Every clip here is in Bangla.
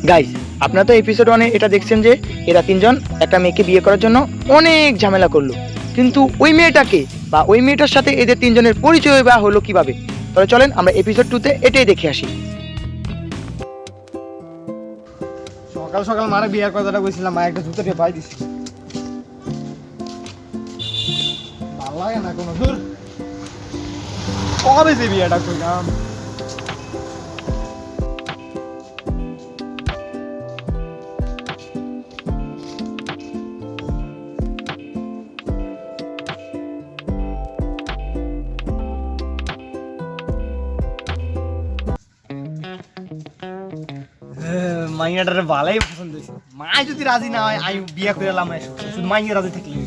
গাইস, আপনারা তো এপিসোড 1-এ এটা দেখছেন যে এরা তিনজন একটা মেয়েকে বিয়ে করার জন্য অনেক ঝামেলা করলো, কিন্তু ওই মেয়েটাকে বা ওই মেয়েটার সাথে এদের তিনজনের পরিচয় বা হলো কিভাবে। তাহলে চলেন আমরা এপিসোড 2-তে এটাই দেখে আসি। সকাল সকাল মারে বিয়ার কথাটা কইছিলাম, মা একটা জুতো দিয়ে পাই দিছি। ভালো লাগে না কোনো দূর। কবে যে বিয়েটা কইলাম। মাইয়াটারে ভালোই পছন্দ হয়েছে। মা যদি রাজি না হয় আমি বিয়ে করে এলাম, শুধু মাইয়া রাজি থাকলে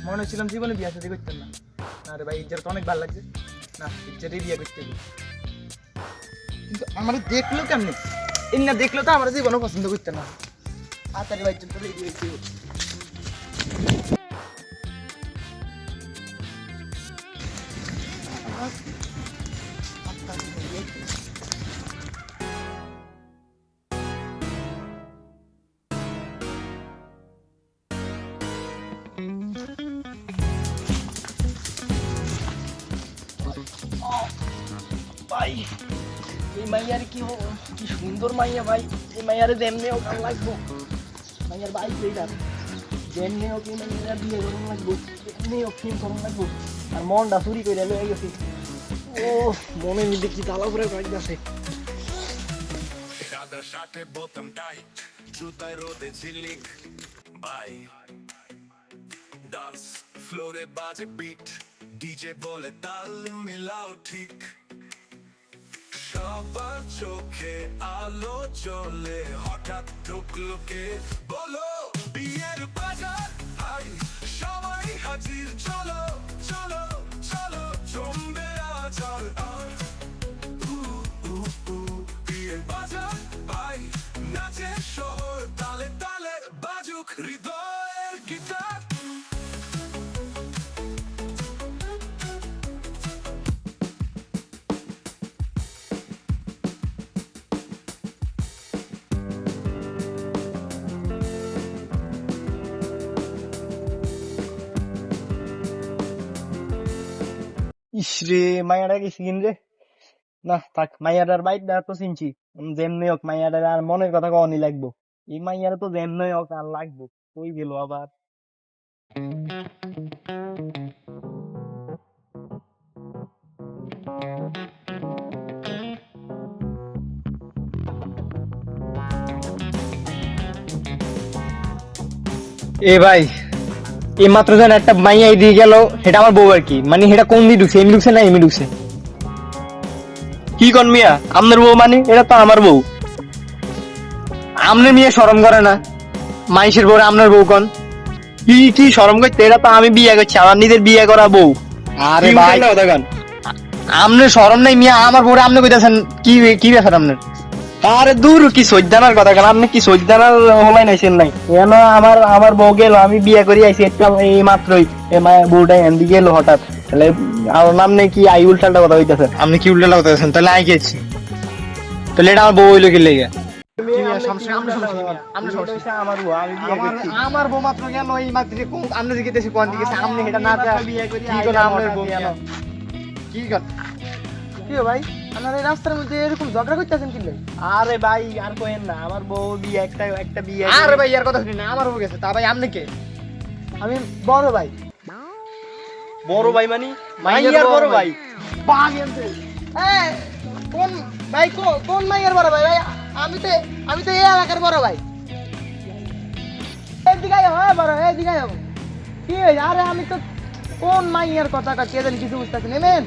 মনে হচ্ছিলাম জীবনে বিয়ে শাদী করতেন না। না রে ভাই, ইজ্জার তো অনেক ভালো লাগছে না, ইজ্জারই বিয়ে করতে হবে। কিন্তু আমার দেখলো কেমনি, এই না দেখলো তো আমার জীবনও পছন্দ করতেন না। তাড়াতাড়ি ভাই চল বিয়ে করতে হবে। ভাই এই মাইয়ার কি কি সুন্দর মাইয়া ভাই, এই মাইয়ারে যেমনি হোক আর লাগবো। মাইয়ার ভাই এইটা যেমনি হোক এই মাইয়ারা বিয়ে করুন লাগবো, যেমনি হোক ফিল্ম করুন লাগবো। আর মনটা চুরি করে লয়ে গেছি। ও মনে নিতে কি জ্বালা করে কয়েক আছে। সাদা শার্টে বোতাম টাইট, জুতায় রোদে ঝিলিক, বাই ডান্স ফ্লোরে বাজে বিট, ডিজে বলে তাল মিলাও ঠিক। সবার চোখে আলো জ্বলে, হঠাৎ ঢুকলো কে বলো বিয়ের বাজার, হাই সবাই হাজির, চলো চলো চলো জমবে আচার। বিয়ের বাজার ভাই নাচে শহর, তালে তালে বাজুক হৃদয়ের গিটার। ইসরে মাইয়াটা কি সিন রে। না থাক, মাইয়াটার বাইক তো চিনছি। যেমনি হোক মাইয়াটার আর মনের কথা কখনই লাগবো। এই মাইয়ার তো যেমনি হোক আর লাগবো। কই গেল আবার। এ ভাই এই মাত্র যেন একটা মাইয়া দিয়ে গেল, সেটা আমার বউ আর কি, মানে সেটা কোন দিয়ে ঢুকছে, এমনি ঢুকছে না এমনি ঢুকছে? কি কন মিয়া, আপনার বউ মানে এটা তো আমার বউ। আমনে মিয়া শরম করে না? মাইশের বউ আপনার বউ কন? কি কি শরম করতে? এটা তো আমি বিয়ে করছি, আমার নিজের বিয়ে করা বউ। আরে ভাই আমনে শরম নাই মিয়া, আমার বউরে আপনি কইতাছেন কি কি ব্যাপার আপনার? আরে দূর, কি সজ্জানার কথা কেন? আপনি কি সজ্জানার হলাই নাইছেন নাই? কেন আমার বউ গেল, আমি বিয়ে করে আইছি একটা এই মাত্রই, বউটা এন্দি গেল হঠাৎ, তাহলে আমার নামনে কি আই উল্টালটা কথা কইতাছেন? আপনি কি উল্টালটা কথা কইতাছেন? তাহলে আই গেছি, তাহলে এটা আমার বউ হইলো কি লেগে? আমার বউ মাত্র কেন এই মাত্র আপনি দিকে দেশে কোন দিকে আপনি এটা না বিয়ে করি কি করে আপনার বউ কেন কি কর? কি ভাই আপনারা এই রাস্তার মধ্যে এরকম ঝগড়া করতেছেন কি লাই? আরে ভাই আর কইেন না, আমার বউ বিয়ে একটা বিয়ে। আরে ভাই ইয়ার কথা শুনি না, আমার বউ গেছে। তা ভাই আপনি কে? আমি বড় ভাই। বড় ভাই মানে মাইয়ার বড় ভাই? বাগেনতে এই কোন ভাই কোন মাইয়ার বড় ভাই? ভাই আমি তো এই এলাকার বড় ভাই। এদিকে আয়, হ্যাঁ বড় এদিকে আয়। কি হইছে? আরে আমি তো কোন মাইয়ার কথা কে জানি কিছু বুঝতাছি না মেন।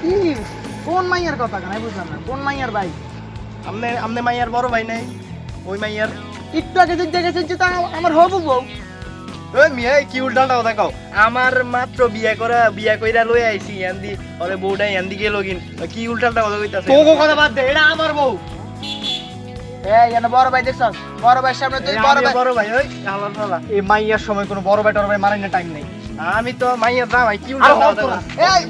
কি কোন মাইয়ার কথা কেন বুঝলাম না, কোন মাইয়ার ভাই? আমনে মাইয়ার বড় ভাই নাই? ওই মাইয়ার একটু আগে দেখেছেন যে তা আমার হবু বউ। ওই মিয়া কি উল্টালটা কথা কও? আমার মাত্র বিয়ে কইরা লই আইছি এন্দি, ওরে বউটা এন্দি গেল কি উল্টালটা কথা কইতাছে? কোকো কথা বাদ দে, এটা আমার বউ। এই এনে বড় ভাই দেখছস? বড় ভাইয়ের সামনে তুই বড় ভাই ওই আল্লাহ তাআলা, এই মাইয়ার সময় কোনো বড় ভাই টড় ভাই মারার না টাইম নাই। আমি তো মাইয়ার না ভাই, কি উল্টালটা কথা কও? এই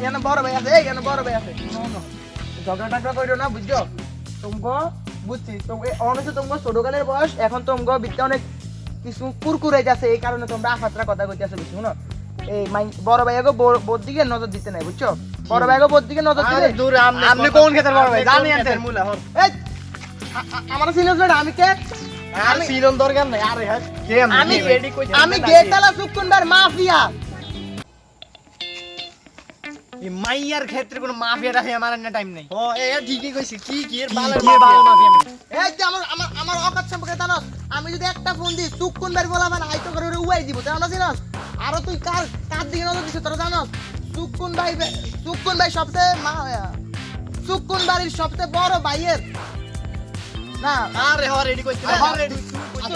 এনে বড় ভাই আছে, এই এনে বড় ভাই আছে। ঝগড়া টাগড়া কইরো না, বুঝছো? তোমগো বুঝছি, তোমগো অনেক তোমগো ছোটকালের বয়স, এখন তোমগো বিদ্যা অনেক কিছু কুরকুরাই যাচ্ছে, এই কারণে তোমরা আফাতরা কথা কইতাছো বেশি। শুনো, এই বড় ভাইয়াগো বোর দিকে নজর দিতে নাই, বুঝছো? বড় ভাইয়াগো বোর দিকে নজর দিলে আরে দূর, আপনি কোন ক্ষেতের বড় ভাই জানি আনতে মুলা হর? এই আমার সিনিয়র না, আমি কে? আর সিজন দরকার নাই। আরে হ্যাঁ কে? আমি গেটালা সুকুনবার মাফিয়া। এই মাইয়ার ক্ষেত্রে কোনো মাফিয়া রাখে আমার না টাইম নাই। ও এ ঠিকই কইছি, কি কি এর বালা মাফিয়া। এই যে আমার অকাত সম্পর্কে জানোস? আমি যদি একটা ফোন দিই সুকুনবার বলাবেন আইতো করে উড়াই দিব, জানো না জানোস? আর তুই কার দিকে নজর দিছিস তোরা জানোস? সুকুন ভাই সবচেয়ে সুকুন বাড়ির সবচেয়ে বড় ভাইয়ের না। আরে হর রেডি কইতে না, হর রেডি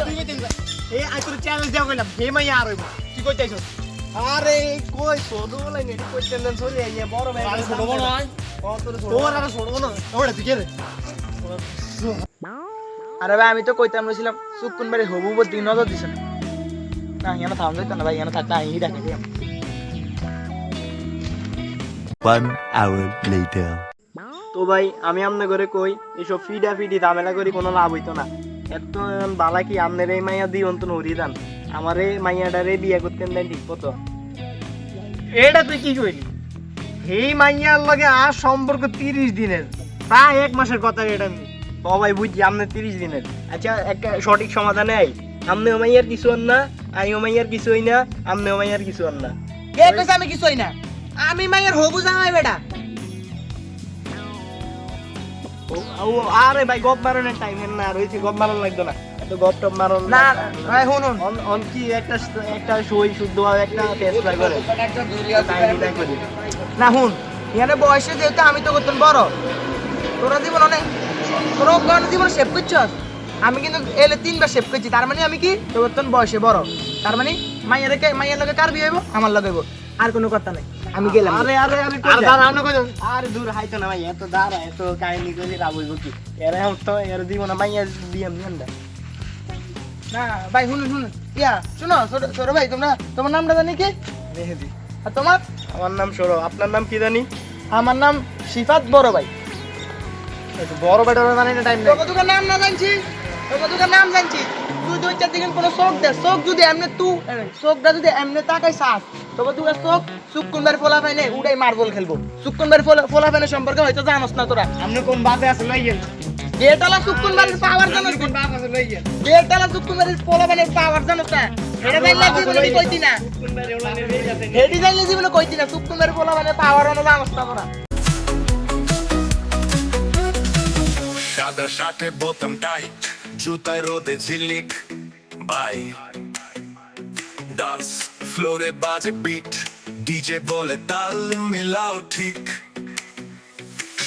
তুই কইতে না। এই আই তোর চ্যালেঞ্জ দেয়া কইলাম, হে মাইয়া আর হইব কি কইতাইছস? আরে কই ছোট বলাই নেডি কইতেন না, সরি আইয়া বড় ভাই। আরে ছোট বড় নয়, তোর আর ছোট বড় নয়, ওরে তুই কে রে? আরে ভাই আমি তো কইতাম রইছিলাম সুকুন বাড়ি হবু বর দিকে নজর দিছ না। না এখানে থাম যাইতো না ভাই, এখানে থাকতে আই ডাকে দিলাম। 1 hour later. তো ভাই আমি আমনে করে কই, এসব ফিডি ঝামেলা করি কোনো লাভ হইতো না। এত বালা কি আমনের এই মাইয়া দিই অন্তন হরি দান, আমারে মাইয়াটারে বিয়ে করতেন দেন ঠিক মতো। এটা তুই কি কইলি? এই মাইয়ার লগে আর সম্পর্ক 30 দিনের, প্রায় 1 মাসের কথা। এটা আমি ও ভাই বুঝছি আমনে 30 দিনের। আচ্ছা একটা সঠিক সমাধানে আই, আমনে ও মাইয়ার কিছু হন না, আই ও মাইয়ার কিছু হই না, আমনে ও মাইয়ার কিছু হন না। কে কইছে আমি কিছুই না? আমি মাইয়ের হবু জামাই বেটা। আরে ভাই গপ মারানোর টাইম না রয়েছে, গপ মারানো লাগতো না, এত গপ টপ মারন না ভাই শুনুন, অন কি একটা সই শুদ্ধ একটা টেস্ট ট্রাই করে না শুন, এখানে বয়সে যেহেতু আমি তো করতাম বড়, তোরা জীবন অনেক তোর জীবন সেভ করছস, আমি কিন্তু এলে 3বার সেভ করছি। তার মানে আমি কি তোর বয়সে বড়, তার মানে মাইয়ের লগে কার বিয়ে হইব? আমার লগে হইব, আর কোনো কথা নাই। আমি গেলাম। আরে আরে আরে কই দাঁড়া, আমরা কই আরে দূর হাইতো না ভাই, এত দাঁড়া, এত কাহিনী করে লাভ হইব কি? এর এখন তো এর জীবন মাইয়া বিয়ে নিন না। না ভাই শুনুন ইয়া শুনো ছোট ভাই, তোমার নামটা জানি কি? মেহেদি। আর তোমার? আমার নাম সৌরভ, আপনার নাম কি জানি? আমার নাম সিফাত বড় ভাই। একটু বড় বেটা জানি না টাইম নাই। তোর নাম না জানছি, তোর নাম জানছি। তুই দুই চার দিন কোনো চোখ দে, চোখ যদি এমনি চোখটা যদি এমনি তাকাই চাস, তবে তুই চোখ সুকুনবার ফোলা পাইনে উড়াই মার্বল খেলবো। সুকুনবার ফোলা পাইনে সম্পর্কে হয়তো জানোস না তোরা। আপনি কোন বাপে আছে লইয়েন? গেটালা সুকুনবারের পাওয়ার জানোস? কোন বাপ আছে লইয়েন? গেটালা সুকুনবারের ফোলা পাইনে পাওয়ার জানোস না? এটা জানলে জীবনে কইতি না, কোনবার এওলা নেবে যাতে হেডি জানলে জীবনে কইতি না। সুকুনবারের ফোলা পাইনে পাওয়ার অন জানোস না তোরা। Shot সাদা শার্টে বোতাম টাইট, জুতায় রোদে ঝিলিক বাই। ডান্স ফ্লোরে বাজে বিট, ডিজে বলে তাল মিলাও ঠিক।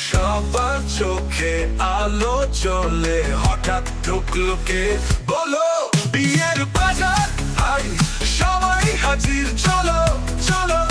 সবার চোখে আলো চলে, হঠাৎ ঢুকলো কে বলো, বিয়ের বাজার হাই, সবাই হাজির, চলো চলো।